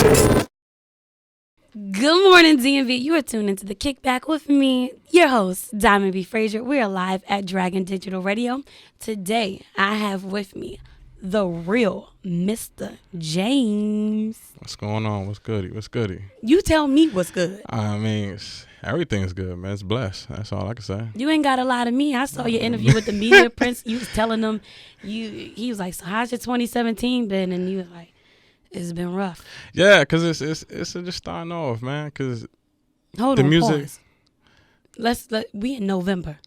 Good morning, DMV. You are tuned into the Kick Back with me, your host, Diamond B. Frazier. We are live at Dragon Digital Radio. Today, I have with me the real Mr. James. What's going on? What's goody? What's goody? You tell me what's good. I mean, everything's good, man. It's blessed. That's all I can say. You ain't got a lot of me. I saw your interview with the media prince. You was telling them, he was like, so how's your 2017 been? And you was like, it's been rough. Yeah, because it's just starting off, man. Because hold the on, music. Pause. We in November.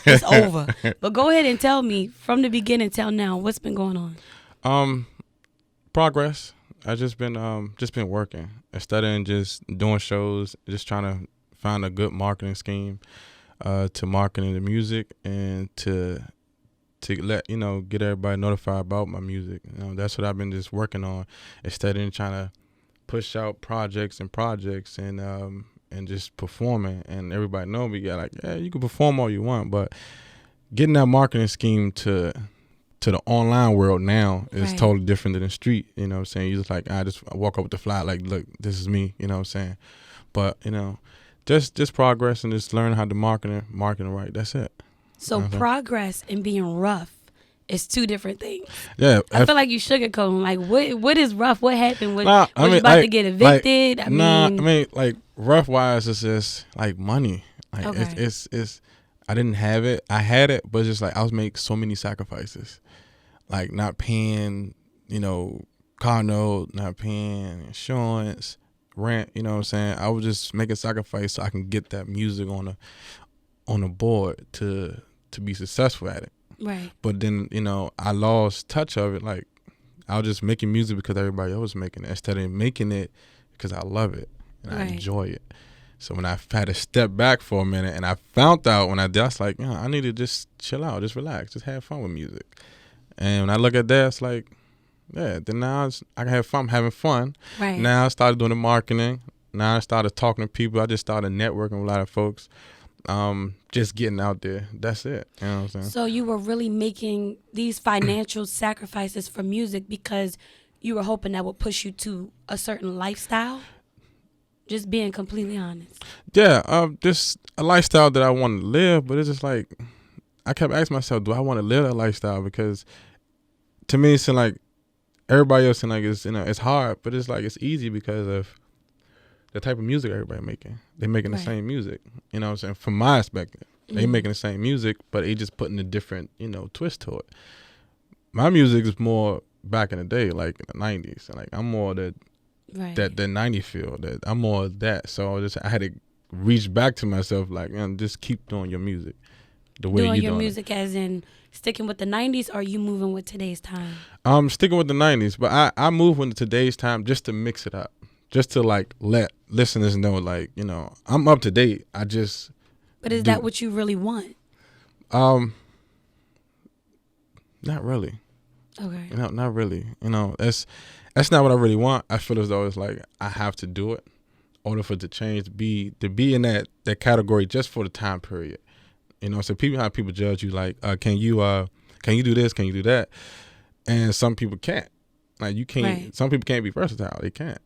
It's over. But go ahead and tell me from the beginning till now what's been going on. Progress. I just been working instead of just doing shows, just trying to find a good marketing scheme to marketing the music and to let get everybody notified about my music. That's what I've been just working on instead of trying to push out projects and just performing and everybody know me. Yeah, you can perform all you want, but getting that marketing scheme to the online world now is right. Totally different than the street. You know what I'm saying? You just I walk up with the fly like, look, this is me. You know what I'm saying? But just progress and just learn how to marketing right. That's it. So progress and being rough is two different things. Yeah, I feel like you sugarcoating. Like, what is rough? What happened? Was you about to get evicted? Rough wise, it's just like money. Like okay. it's I didn't have it. I had it, but it's just like I was making so many sacrifices, like not paying, car note, not paying insurance, rent. You know what I'm saying? I was just making sacrifice so I can get that music on a board to be successful at it. Right. But then, I lost touch of it. Like, I was just making music because everybody else was making it instead of making it because I love it and I enjoy it. So when I had to step back for a minute and I found out when I did, I was like, I need to just chill out, just relax, just have fun with music. And when I look at that, it's like, yeah, then now I can have fun, I'm having fun. Right. Now I started doing the marketing. Now I started talking to people. I just started networking with a lot of folks. Just getting out there. That's it. You know what I'm saying? So you were really making these financial sacrifices for music because you were hoping that would push you to a certain lifestyle? Just being completely honest. Yeah, just a lifestyle that I want to live, but it's just like, I kept asking myself, do I want to live that lifestyle? Because to me, it's like, everybody else, it's hard, but it's like, it's easy because of the type of music everybody making. They making the same music. You know what I'm saying? From my perspective, they making the same music, but they just putting a different, twist to it. My music is more back in the day, like in the 90s. And like I'm more that 90 feel. That I'm more of that. So I had to reach back to myself, like, just keep doing your music the way doing you your doing music, as in sticking with the 90s, or are you moving with today's time? I'm sticking with the 90s, but I move with today's time just to mix it up. Just to let listeners know, I'm up to date. But is that what you really want? Not really. Okay. Not really. That's not what I really want. I feel as though it's like I have to do it in order for it to change, to be in that category just for the time period. So how people judge you, like, can you do this? Can you do that? And some people can't. Like, you can't. Right. Some people can't be versatile. They can't.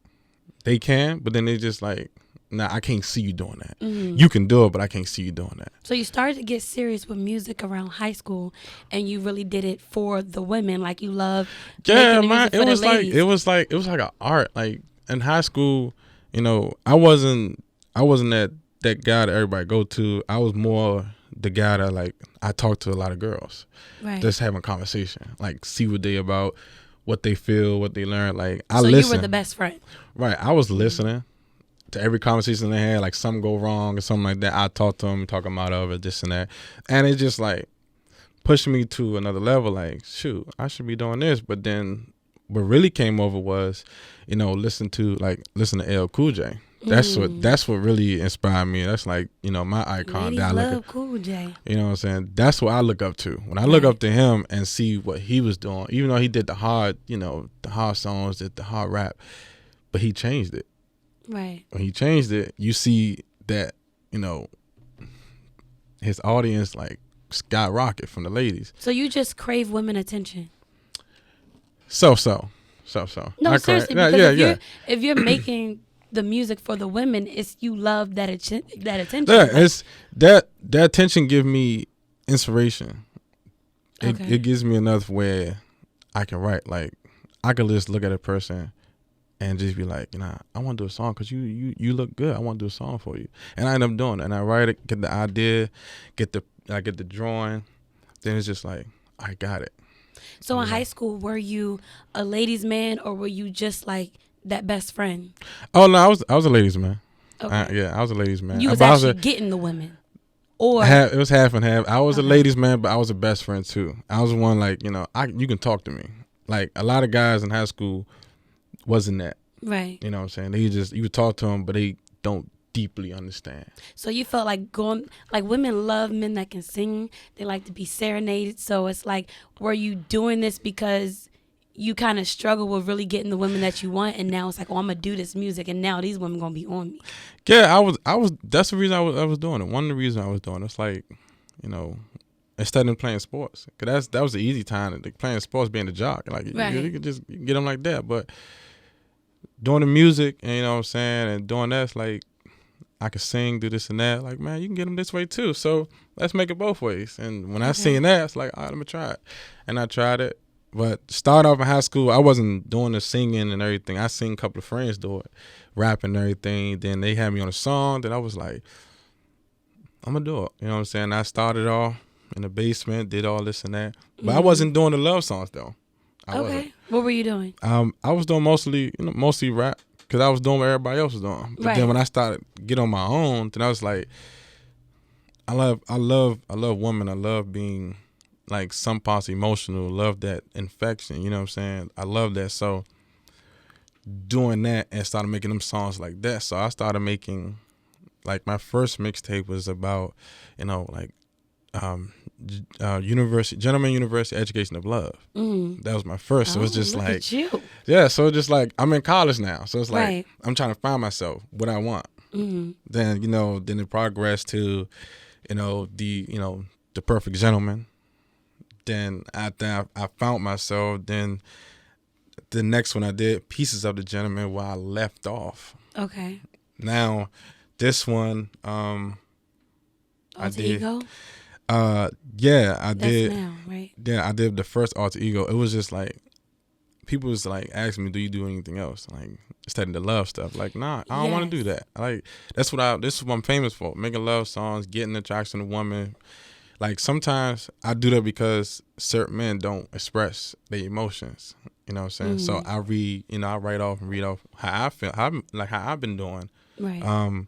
They can, but then they just like, nah, I can't see you doing that. Mm-hmm. You can do it, but I can't see you doing that. So you started to get serious with music around high school, and you really did it for the women, like you love. Yeah, man, it was like an art. Like in high school, I wasn't that guy that everybody go to. I was more the guy that I talked to a lot of girls, right? Just having conversation, like see what they about. What they feel, what they learn. Like I listen. So you were the best friend. Right. I was listening to every conversation they had, like something go wrong or something like that. I talk to them, talk them out of it, this and that. And it just like pushed me to another level. Like, shoot, I should be doing this. But then what really came over was, listen to L Cool J. That's what really inspired me. That's like, my icon. Ladies love Cool J. You know what I'm saying? That's what I look up to. When I look up to him and see what he was doing, even though he did the hard songs, did the hard rap, but he changed it. Right. When he changed it, you see that, his audience skyrocket from the ladies. So you just crave women attention? So. So No, not seriously, correct. because if you're making the music for the women, it's you love that that attention. Yeah, Like, it's that attention give me inspiration. It gives me enough where I can write. Like I could just look at a person and just be like, I want to do a song because you look good. I want to do a song for you, and I end up doing it. And I write it, get the idea, get the drawing. Then it's just like I got it. So in high school, were you a ladies' man or were you just like that best friend? Oh no, I was a ladies' man. Okay. I was a ladies' man. You was actually getting the women, or it was half and half. I was a ladies' man, but I was a best friend too. I was one like you can talk to me. Like a lot of guys in high school wasn't that. Right. You know what I'm saying? They just you would talk to them, but they don't deeply understand. So you felt like women love men that can sing. They like to be serenaded. So it's like, were you doing this because you kind of struggle with really getting the women that you want, and now it's like, oh, I'm gonna do this music, and now these women gonna be on me? Yeah, I was. That's the reason I was doing it. One of the reasons I was doing it. It's like, instead of playing sports, cause that was the easy time. Like playing sports, being a jock, like right. you could just get them like that. But doing the music, and you know what I'm saying, and doing that's like, I could sing, do this and that. Like, man, you can get them this way too. So let's make it both ways. And when I seen that, it's like, all right, let me try it. And I tried it. But start off in high school, I wasn't doing the singing and everything. I seen a couple of friends do it, rapping and everything. Then they had me on a song. Then I was like, I'm going to do it. You know what I'm saying? I started off in the basement, did all this and that. But I wasn't doing the love songs, though. I wasn't. What were you doing? I was doing mostly rap. Because I was doing what everybody else was doing. But then when I started get on my own, then I was like, I love women. I love being like some parts emotional. Love that infection. You know what I'm saying? I love that. So doing that and started making them songs like that. So I started making, like my first mixtape was about, Gentleman University Education of Love. That was my first. So it's just look like, at you. yeah. So just like I'm in college now. So it's like right. I'm trying to find myself, what I want. Then then it progressed to, the Perfect Gentleman. Then after I found myself, then the next one I did Pieces of the Gentleman, where I left off. Okay. Now this one, Alter I did. Ego? Yeah, I That's did. now, right? Yeah, I did the first Alter Ego. It was just like, people was like asking me, do you do anything else? Like, instead of the love stuff. Like, nah, I don't want to do that. Like, this is what I'm famous for. Making love songs, getting attraction to women. Like, sometimes I do that because certain men don't express their emotions. You know what I'm saying? So I read, I write off and read off how I feel, how I've been doing. Right.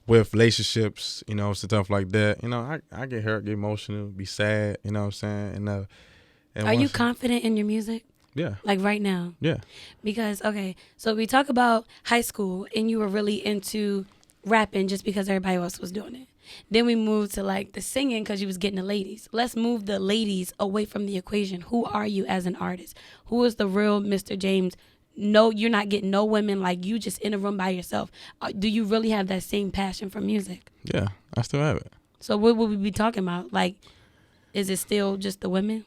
With relationships, stuff like that. I get hurt, get emotional, be sad, you know what I'm saying? And are you confident in your music? Yeah. Like right now? Yeah. Because, so we talk about high school and you were really into rapping just because everybody else was doing it. Then we moved to like the singing because you was getting the ladies. Let's move the ladies away from the equation. Who are you as an artist? Who is the real Mr. James? No, you're not getting no women, like you just in a room by yourself. Do you really have that same passion for music? Yeah, I still have it. So what would we be talking about? Like, is it still just the women?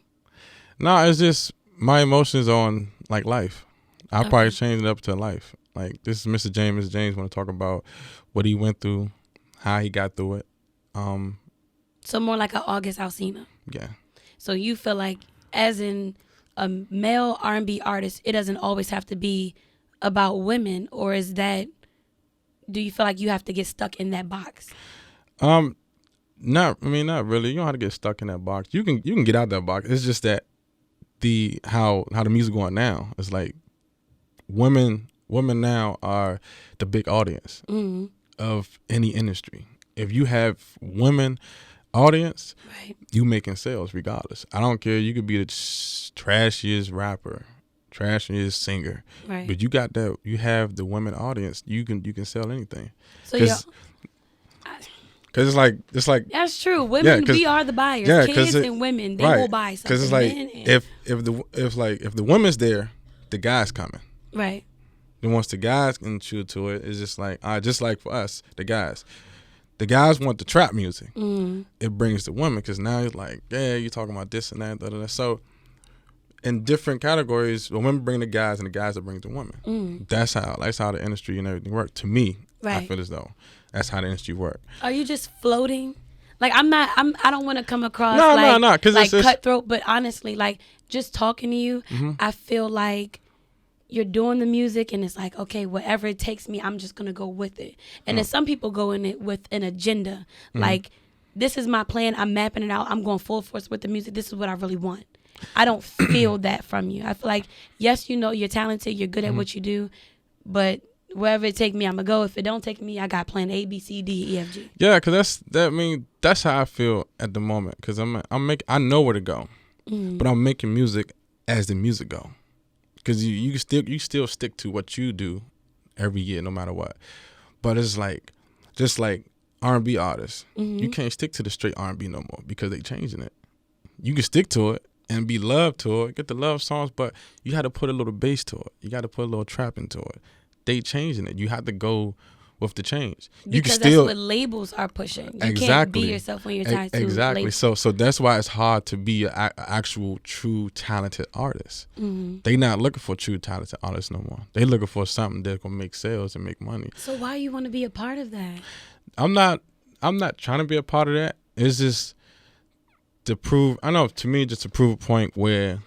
No, it's just my emotions on like life. I'll probably change it up to life. Like, this is Mr. James. Mr. James want to talk about what he went through, how he got through it. So more like an August Alsina. Yeah. So you feel like, as in a male R&B artist, it doesn't always have to be about women, or is that, do you feel like you have to get stuck in that box? Not really. You don't have to get stuck in that box. You can get out that box. It's just that how the music going now. It's like women now are the big audience of any industry. If you have women audience, right, you making sales regardless. I don't care. You could be the trashiest rapper, trashiest singer, right, but you have the women audience. You can sell anything. So because it's like that's true. Women, we are the buyers. Yeah, kids and women, they will buy something. Because it's like if the women's there, the guy's coming. Right. Then once the guys can chew to it, it's just like just like for us, the guys. The guys want the trap music. It brings the women because now it's like, yeah, you're talking about this and that. So in different categories, the women bring the guys and the guys that bring the women. That's how the industry and everything work. To me, I feel as though that's how the industry work. Are you just floating? Like I don't want to come across no, because like cutthroat, but honestly, like just talking to you, I feel like you're doing the music and it's like, okay, whatever it takes me, I'm just gonna go with it. And then some people go in it with an agenda, like this is my plan, I'm mapping it out, I'm going full force with the music, this is what I really want. I don't feel that from you. I feel like, yes, you know, you're talented, you're good at what you do, but wherever it take me, I'm gonna go. If it don't take me, I got plan A, B, C, D, E, F, G. Yeah, because that's how I feel at the moment. Because I know where to go, but I'm making music as the music go. Because you still stick to what you do every year, no matter what. But it's like just like R&B artists, you can't stick to the straight R&B no more because they changing it. You can stick to it and be loved to it, get the love songs, but you had to put a little bass to it. You got to put a little trap into it. They changing it. You have to go with the change. Because you can still, that's what labels are pushing. You can't be yourself when you're tied to exactly. labels. So that's why it's hard to be an actual true talented artist. They not looking for true talented artists no more. They looking for something that's gonna make sales and make money. So why you want to be a part of that? I'm not trying to be a part of that. It's just to prove. I know to me, just to prove a point where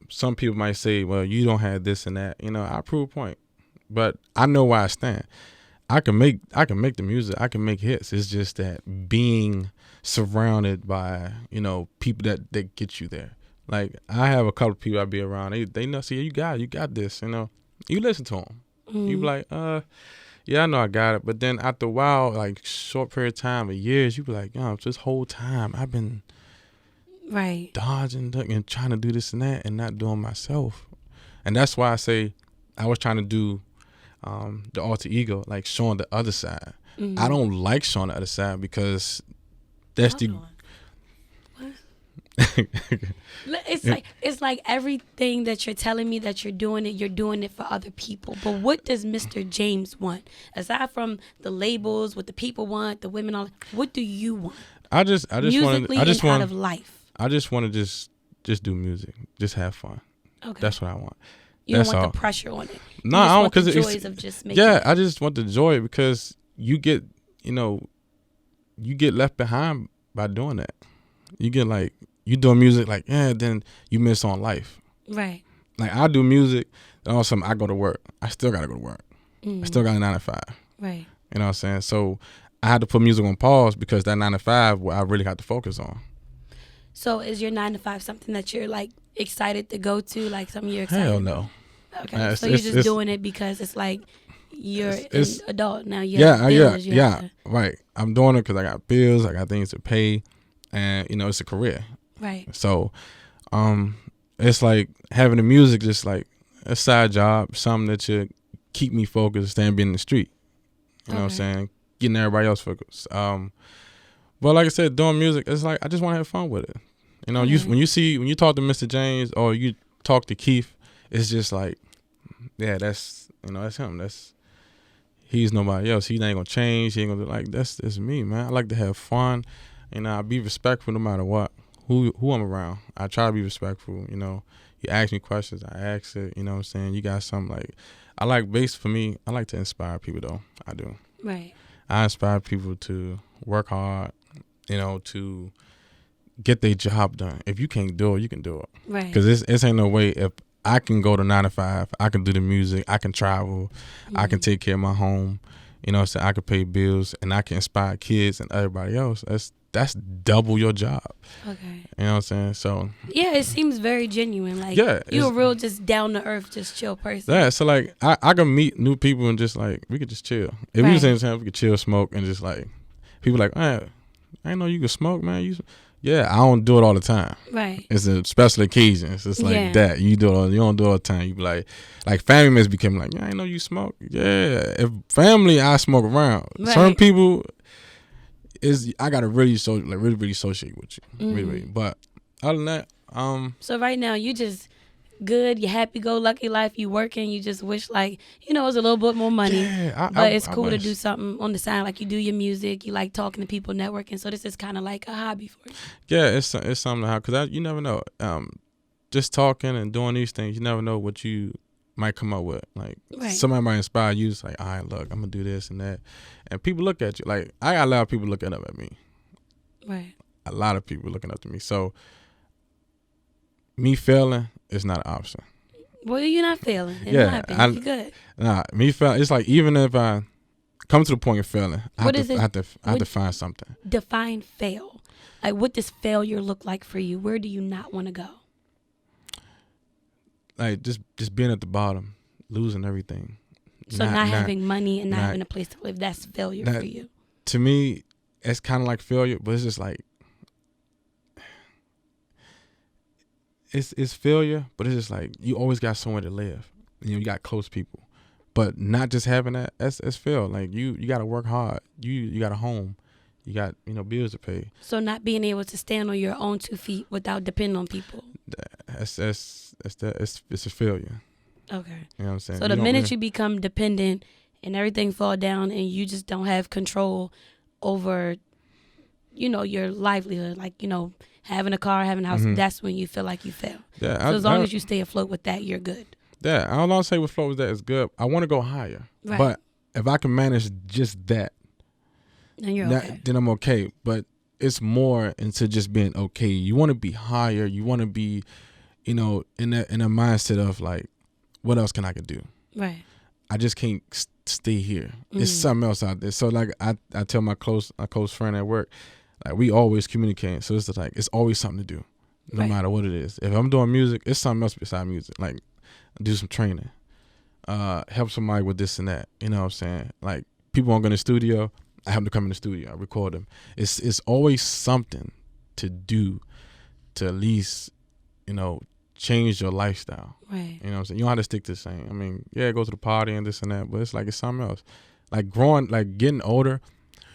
some people might say, "Well, you don't have this and that." You know, I prove a point. But I know where I stand. I can make the music. I can make hits. It's just that being surrounded by, you know, people that get you there. Like I have a couple of people I be around. They know, see, you got this. You know, you listen to them. You be like, yeah, I know I got it. But then after a while, like short period of time, of years, you be like, this whole time I've been dodging, ducking, and trying to do this and that, and not doing myself. And that's why I say I was trying to do the alter ego, like showing the other side. I don't like showing the other side because that's it's like everything that you're telling me that you're doing it for other people. But what does Mr. James want? Aside from the labels, what the people want, the women, all, what do you want? I just want out of life. I just want to just do music, just have fun. Okay, that's what I want. You don't want the pressure on it. No, I don't, because the joys of just making it. I just want the joy because you get left behind by doing that. You get like, you doing music like, then you miss on life. Right. Like I do music, and all of a sudden I go to work. I still got to go to work. I still got a 9 to 5. Right. You know what I'm saying? So I had to put music on pause because that 9 to 5, what I really got to focus on. So is your 9 to 5 something that you're like excited to go to, like something you're excited? Hell no. Okay, so you're just doing it because it's like you're an adult now. Right. I'm doing it because I got bills, I got things to pay, and it's a career. Right. So, it's like having the music just like a side job, something that should keep me focused, staying being in the street. You know what I'm saying? Getting everybody else focused. But like I said, doing music, it's like I just want to have fun with it. When you talk to Mr. James or you talk to Keith, it's just like, yeah, that's him. He's nobody else. He ain't gonna change. He ain't gonna like that's me, man. I like to have fun. I be respectful no matter what. Who I'm around. I try to be respectful. You ask me questions, I ask it. You know what I'm saying? You got something like, I like bass for me. I like to inspire people though. I do. Right. I inspire people to work hard. To get their job done. If you can't do it, you can do it. Right. Because it ain't no way. If I can go to 9 to 5, I can do the music, I can travel, I can take care of my home. So I can pay bills and I can inspire kids and everybody else. That's double your job. Okay. You know what I'm saying? So yeah, it seems very genuine. Like you're a real just down to earth, just chill person. Yeah. So like I can meet new people and just like we could just chill. If we was in the same time, we could chill, smoke, and just like people like, I didn't know you could smoke, man. Yeah, I don't do it all the time. Right. It's a special occasion. It's like that. You don't do it all the time. You be like family members became like, I didn't know you smoke. Yeah. If family, I smoke around. Right. Certain people I gotta really associate with you. Really. But other than that, so right now you just good, you happy go lucky life, you working, you just wish like, it was a little bit more money. Yeah, but it's cool to do something on the side, like you do your music, you like talking to people, networking, so this is kind of like a hobby for you. Yeah, it's something to have, because you never know. just talking and doing these things, you never know what you might come up with. Like Right. somebody might inspire you. It's like, all right, look, I'm gonna do this and that, and people look at you. Like I got a lot of people looking up at me. Right. A lot of people looking up to me. So me failing is not an option. Well, you're not failing. In Yeah, my opinion, you're good. Nah, me failing. It's like even if I come to the point of failing, I have to find something. Define fail. Like, what does failure look like for you? Where do you not want to go? Like just being at the bottom, losing everything. So not having money and not having a place to live, that's failure for you. To me, it's kind of like failure, but it's just like it's failure, but it's just like you always got somewhere to live. You got close people, but not just having that. That's fail. Like you got to work hard. You got a home. You got bills to pay. So not being able to stand on your own 2 feet without depending on people. It's a failure. Okay. You know what I'm saying? So the minute you become dependent and everything fall down and you just don't have control over, your livelihood, like, having a car, having a house, that's when you feel like you fail. Yeah. So as long as you stay afloat with that, you're good. Yeah. I don't want to say with float with that is good. I want to go higher. Right. But if I can manage just that, then I'm okay. But it's more into just being okay. You want to be higher. You want to be, in a mindset of like, what else can I do? Right. I just can't stay here. It's something else out there. So like I tell my close friend at work, like we always communicate. So it's like it's always something to do, no matter what it is. If I'm doing music, it's something else besides music. Like do some training, help somebody with this and that. You know what I'm saying? Like people won't go in the studio, I have them come in the studio, I record them. It's always something to do to at least, change your lifestyle. Right. You know what I'm saying? You don't have to stick to the same. I mean, yeah, go to the party and this and that, but it's something else. Like getting older,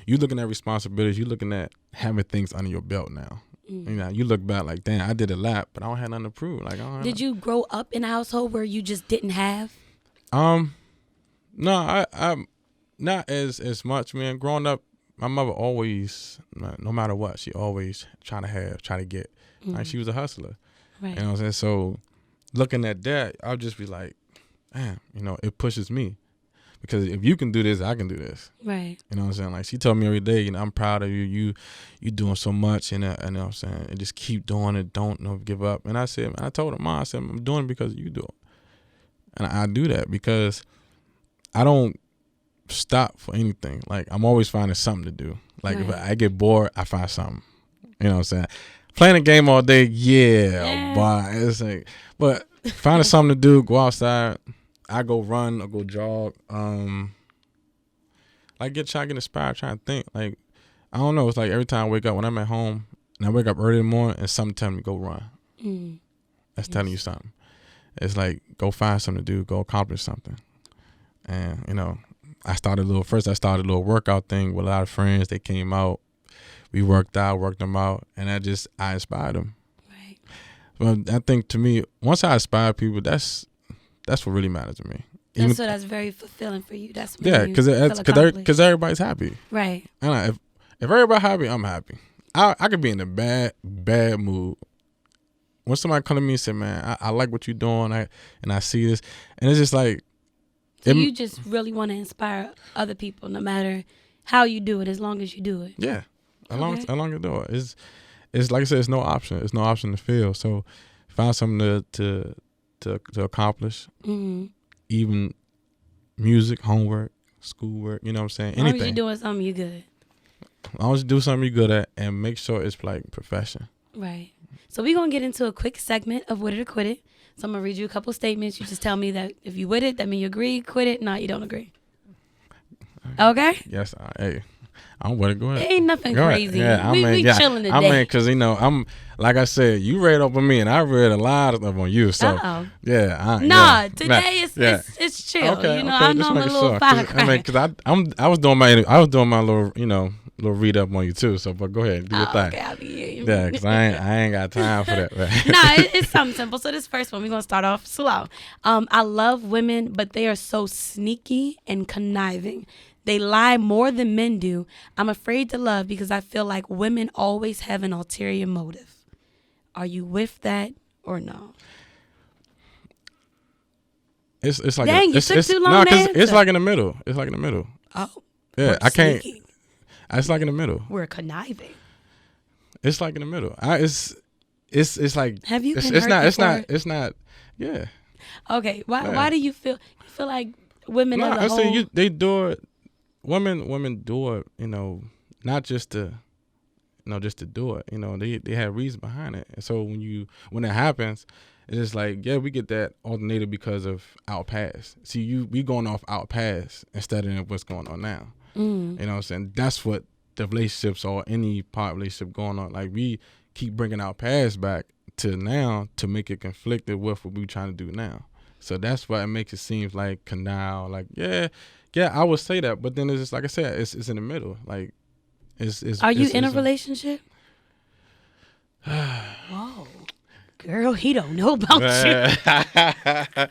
you looking at responsibilities, you looking at having things under your belt now. You look back like, damn, I did a lot, but I don't have nothing to prove. Like, did you grow up in a household where you just didn't have? No, I'm not as much, man. Growing up, my mother always, no matter what, she always try to get. Like she was a hustler. Right. You know what I'm saying? So looking at that, I'll just be like, man, it pushes me. Because if you can do this, I can do this. Right. You know what I'm saying? Like she told me every day, I'm proud of you. You doing so much, and you know what I'm saying? And just keep doing it. Don't give up. And I told her, Mom, I said, I'm doing it because you do it. And I do that because I don't stop for anything. Like I'm always finding something to do. Like if I get bored, I find something. You know what I'm saying? Playing a game all day, but it's like, but finding something to do, go outside. I go run or go jog. Like try to get inspired, trying to think. Like I don't know. It's like every time I wake up, when I'm at home and I wake up early in the morning and something telling me go run. That's telling you something. It's like go find something to do, go accomplish something. And I started a little workout thing with a lot of friends. They came out. We worked them out, and I inspired them. Right. But I think to me, once I inspire people, that's what really matters to me. That's very fulfilling for you. That's because everybody's happy. Right. And if everybody's happy, I'm happy. I could be in a bad mood. When somebody come to me and say, "Man, I like what you're doing," and I see this, and it's just like. So you just really want to inspire other people, no matter how you do it, as long as you do it. Yeah. As long as you do it. It's like I said, it's no option. It's no option to fail. So find something to accomplish. Even music, homework, schoolwork, you know what I'm saying? Anything. As long as you're doing something, you're good. As long as you do something you're good at and make sure it's like profession. Right. So we're going to get into a quick segment of With It or Quit It. So I'm going to read you a couple statements. You just tell me that if you with it, that means you agree, quit it. No, you don't agree. Okay? Yes. Hey, I'm with it. Go ahead. It ain't nothing crazy. Yeah, we chilling today. I mean, because, I'm, like I said, you read up on me and I read a lot of stuff on you. So, yeah. Today it's chill. Okay, I know I'm a little firecracker. I mean, because I was doing my little, little read up on you too. So, but go ahead, do your thing. Okay, I'll be here. Yeah, because I ain't got time for that. It's something simple. So this first one, we're gonna start off slow. I love women, but they are so sneaky and conniving. They lie more than men do. I'm afraid to love because I feel like women always have an ulterior motive. Are you with that or no? It's like Dang, you took too long to answer. It's like in the middle. It's like in the middle. Oh, yeah, I can't. Sneaky. It's like in the middle. We're conniving. It's like in the middle. It's like. Have you been it's hurt not. before? It's not. Yeah. Okay. Why? Yeah. Why do you feel? You feel like women as a whole? Saying they do it. Women do it. Not just to. Just to do it. They have reason behind it. And so when it happens, it's just like, yeah, we get that alternated because of our past. See, we going off our past instead of what's going on now. You know what I'm saying? That's what the relationships or any part relationship going on. Like, we keep bringing our past back to now to make it conflicted with what we trying to do now. So that's why it makes it seem like canal. Like, yeah, I would say that, but then it's just like I said, it's in the middle. Like, are you in a relationship? Whoa, girl, he don't know about you.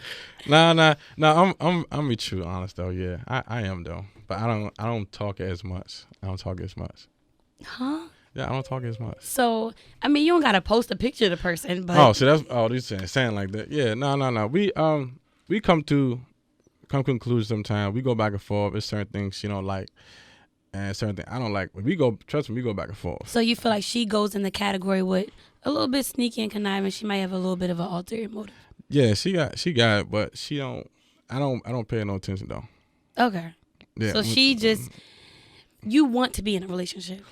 Nah. I'm be true, honest though. Yeah, I am though, but I don't talk as much. Huh? Yeah, I don't talk as much. So, I mean, you don't gotta post a picture of the person, but these saying like that. Yeah, no. We come to conclusions sometimes. We go back and forth. There's certain things she don't like, and certain things I don't like. But we go back and forth. So you feel like she goes in the category with a little bit sneaky and conniving. She might have a little bit of an ulterior motive. Yeah, she got it, but she don't. I don't pay no attention though. Okay. Yeah. So she just, you want to be in a relationship.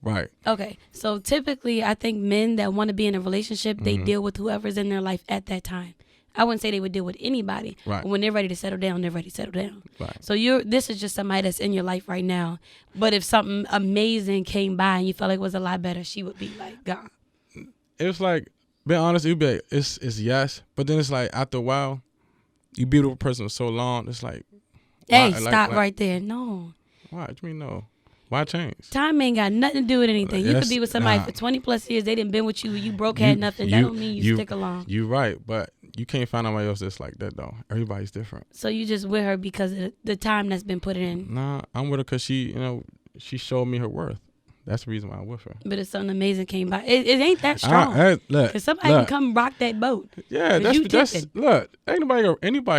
Right. Okay. So typically, I think men that want to be in a relationship, they deal with whoever's in their life at that time. I wouldn't say they would deal with anybody. Right. But when they're ready to settle down, they're ready to settle down. Right. So this is just somebody that's in your life right now. But if something amazing came by and you felt like it was a lot better, she would be like gone. It was like, being honest, it would be like, it's yes, but then it's like after a while, you be with a person for so long, it's like, hey, why, stop right there. No. Why? What do you mean no? Why change? Time ain't got nothing to do with anything. You Yes, could be with somebody for 20 plus years. They didn't been with you. You broke, had nothing. That don't mean you stick along. You right, but you can't find nobody else that's like that though. Everybody's different. So you just with her because of the time that's been put in. Nah, I'm with her because she showed me her worth. That's the reason why I'm with her. But if something amazing came by, it ain't that strong. Because somebody can come rock that boat. Yeah, that's look. Anybody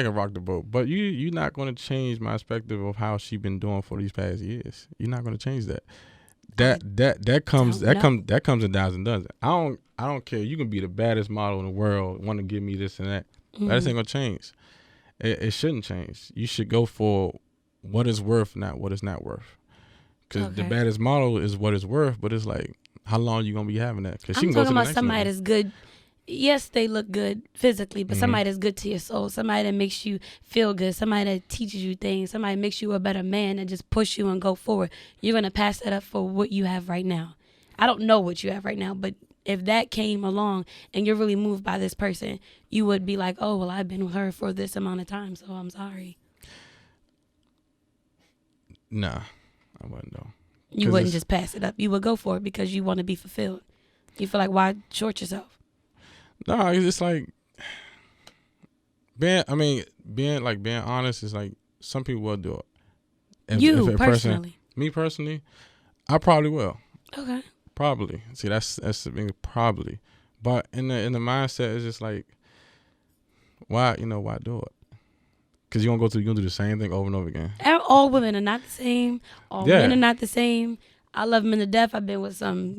can rock the boat, but you're not going to change my perspective of how she been doing for these past years. You're not going to change that. That comes in dimes and dozens. I don't care. You can be the baddest model in the world, want to give me this and that. That ain't gonna change. It shouldn't change. You should go for what is worth, not what is not worth. Because the baddest model is what it's worth, but it's like, how long you gonna be having that? Because she can go to the next somebody level. that's good. Yes, they look good physically, but somebody that's good to your soul, somebody that makes you feel good, somebody that teaches you things, somebody that makes you a better man and just push you and go forward. You're going to pass that up for what you have right now. I don't know what you have right now, but if that came along and you're really moved by this person, you would be like, oh, well, I've been with her for this amount of time, so I'm sorry. Nah, I wouldn't though. You wouldn't just pass it up. You would go for it because you want to be fulfilled. You feel like, why short yourself? No, it's like being honest is like some people will do it. If personally, me personally, I probably will. Okay. Probably. See, that's the thing, probably. But in the mindset, it's just like, why do it? Because you're gonna do the same thing over and over again. All women are not the same. All men are not the same. I love men to death. I've been with some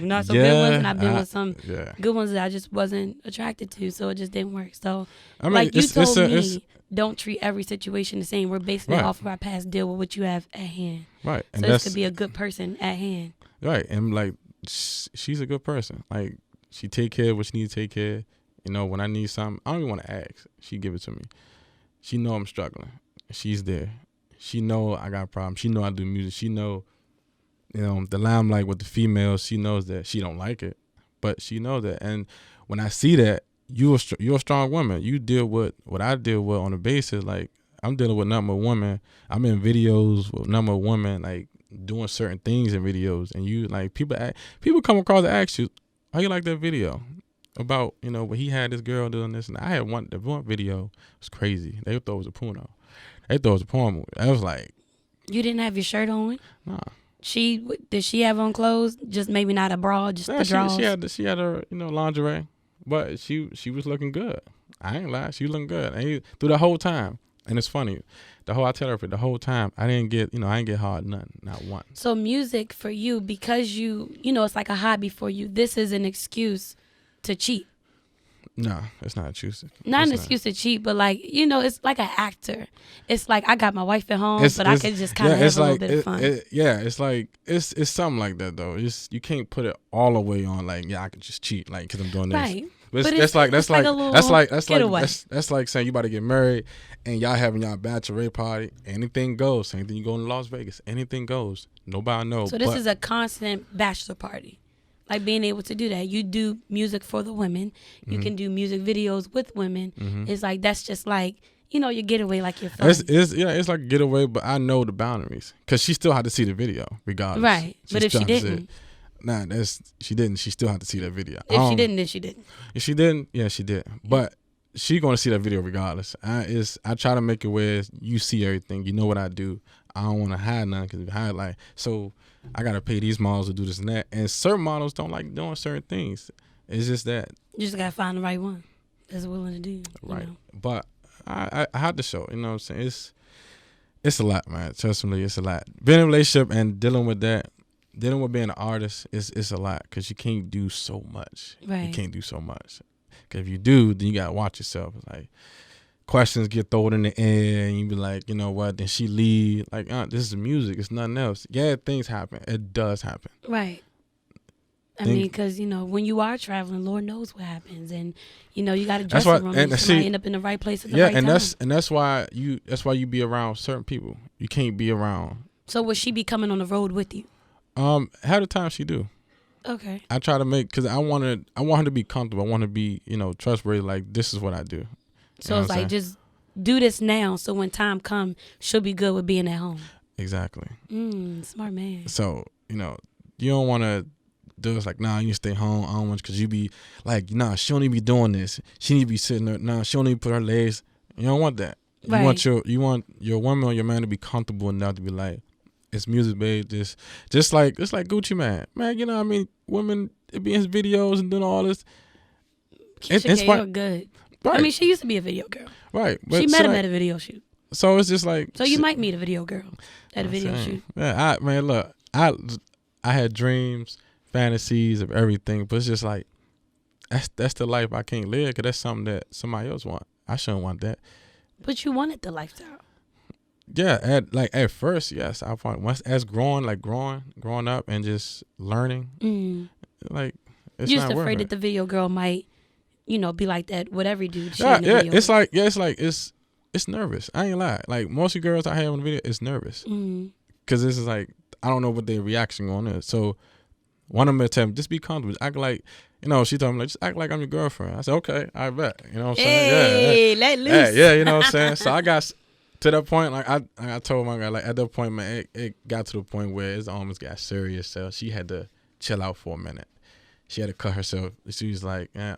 not so good ones, and I've been with some good ones that I just wasn't attracted to, so it just didn't work. So, I mean, you told me, don't treat every situation the same. We're basing it off of our past. Deal with what you have at hand. Right. And so this could be a good person at hand. Right. And like, she's a good person. Like, she take care of what she needs to take care of. When I need something, I don't even want to ask. She give it to me. She know I'm struggling. She's there. She know I got problems. She know I do music. She know, the limelight with the females. She knows that she don't like it, but she knows that. And when I see that, you're a strong woman. You deal with what I deal with on a basis. Like, I'm dealing with number of women. I'm in videos with number of women, like doing certain things in videos. And you like people come across and ask you, how you like that video? About, when he had this girl doing this, and I had one video was crazy. They thought it was a porno. They thought it was a porn movie. I was like, you didn't have your shirt on? Nah. Did she have on clothes? Just maybe not a bra, just the drawers? She had her, lingerie. but she was looking good. I ain't lie, she was looking good, and through the whole time. And it's funny, I tell her for the whole time I didn't get hard nothing, not one. So music for you, because it's like a hobby for you. This is an excuse to cheat. No, it's not an excuse. Not an excuse to cheat, but like it's like an actor. It's like I got my wife at home, but I could just kind of have a little bit of fun. It's like it's something like that though. You can't put it all the way on like I could just cheat like because I'm doing this. Right. But that's like saying you about to get married and y'all having y'all bachelor party. Anything goes. Same thing you go in Las Vegas. Anything goes. Nobody knows. So this is a constant bachelor party. Like being able to do that. You do music for the women. You can do music videos with women. It's like that's just like your getaway, like your fun. It's like a getaway, but I know the boundaries because she still had to see the video regardless. Right, but if she didn't. She didn't. She still had to see that video. If she didn't, then she didn't. If she didn't, yeah, she did. But she gonna see that video regardless. I try to make it where you see everything. You know what I do. I don't want to hide nothing because if I hide like so, I gotta pay these models to do this and that. And certain models don't like doing certain things. It's just that you just gotta find the right one that's willing to do. Right, but I had to show. You know what I'm saying? It's a lot, man. Trust me, it's a lot. Being in a relationship and dealing with that. Dealing with being an artist is a lot because you can't do so much. Right. You can't do so much. Because if you do, then you got to watch yourself. It's like questions get thrown in the air and you be like, you know what, then she leave. Like, this is music. It's nothing else. Yeah, things happen. It does happen. Right. I mean, because, when you are traveling, Lord knows what happens. And, you got to dress room and somebody end up in the right place at the right time. Yeah, and that's why you be around certain people. You can't be around. So would she be coming on the road with you? Half the time she do. Okay. I try to make because I want her to be comfortable. I want her to be trustworthy. Like this is what I do. So it's like just do this now, so when time comes, she'll be good with being at home. Exactly. Smart man. So you don't want to do it like you stay home. I don't want because you be like she don't need to be doing this. She need to be sitting there. She don't need to put her legs. You don't want that. Right. You want your woman or your man to be comfortable enough to be like. It's music, babe. Just like it's like Gucci Man. You know what I mean? Women be in his videos and doing all this. Keisha K, you're good. Right. I mean, she used to be a video girl. Right. But she met him at a video shoot. So it's just like. So you might meet a video girl at a video shoot. Yeah, look, I had dreams, fantasies of everything, but it's just like that's the life I can't live because that's something that somebody else want. I shouldn't want that. But you wanted the lifestyle. Yeah, at first, yes. I find once as growing up and just learning, like it's you're not just worth afraid it. that the video girl might, be like that with every dude. Yeah. It's nervous. I ain't lie. Like most of the girls I have on the video, it's nervous because this is like I don't know what their reaction on is. So one of them tell me just be comfortable, just act like. She told me, like, just act like I'm your girlfriend. I said, okay, I bet. You know what I'm saying? Hey, let loose. Yeah, you know what I'm saying? So I got to that point, like I told my guy, like at that point, man, it got to the point where it almost got serious. So she had to chill out for a minute. She had to cut herself. She was like, yeah,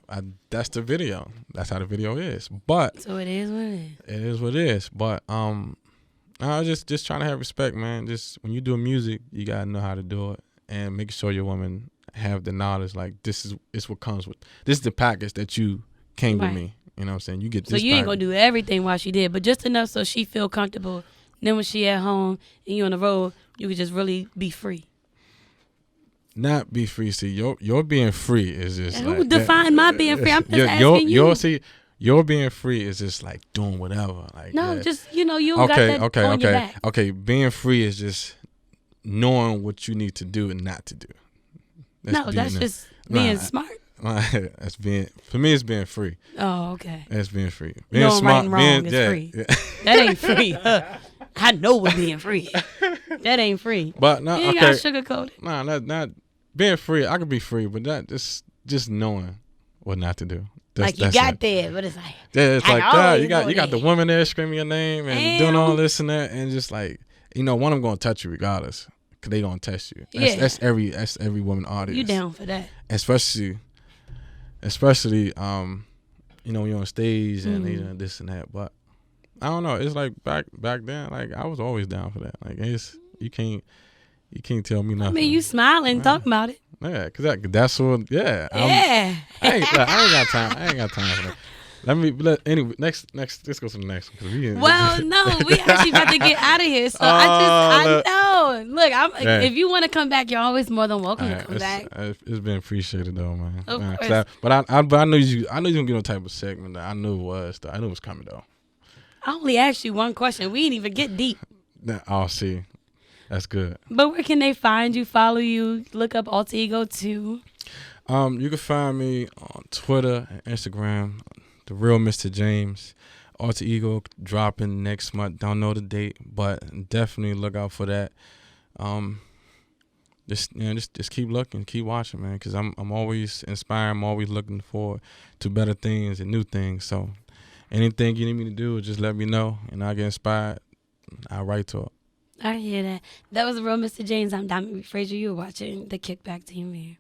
that's the video. That's how the video is. But so it is what it is. It is what it is. But I was just trying to have respect, man. Just when you do music, you gotta know how to do it and make sure your woman have the knowledge. Like this is what comes with. This is the package that you came with me. You know what I'm saying? You get this. So you ain't gonna do everything while she did, but just enough so she feel comfortable. Then when she at home and you on the road, you could just really be free. Not be free. See, your being free is just. And like who defined my being free? I'm just asking you. Your being free is just like doing whatever. Like just you don't got that on your back. Okay. Being free is just knowing what you need to do and not to do. That's just being smart. That's for me. It's being free. Oh, okay. It's being free. Being no, smart, right and wrong is free. Yeah. That ain't free. I know what being free. That ain't free. But no, you got sugarcoat it. Nah, not being free. I could be free, but not just knowing what not to do. Like you got there, but it's like it's like that. You got the woman there screaming your name and doing all this and that, and just like one of them gonna touch you regardless, cause they gonna test you. That's every woman audience. You down for that? Especially when you're on stage and they this and that. But I don't know. It's like back then, like I was always down for that. Like you can't tell me nothing. I mean, you smiling, talking about it. Yeah, cause that's what. Yeah. Yeah. I ain't got time. I ain't got time for that. Anyway, next. Let's go to the next one. 'Cause Well, no, we actually about to get out of here. So I know. Look, if you want to come back, you're always more than welcome to come back. It's been appreciated though, man. Of course. But I knew you gonna get no type of segment that I knew it was. I knew it was coming though. I only asked you one question. We didn't even get deep. Oh, see, that's good. But where can they find you, follow you, look up Alter Ego 2? You can find me on Twitter and Instagram, The Real Mr. James. Alter Ego dropping next month. Don't know the date, but definitely look out for that. Just keep looking, keep watching, man, because I'm always inspired. I'm always looking forward to better things and new things. So anything you need me to do, just let me know, and I'll get inspired. I'll write to it. I hear that. That was The Real Mr. James. I'm Diamond B. Frazier. You were watching the Kick Back DMV.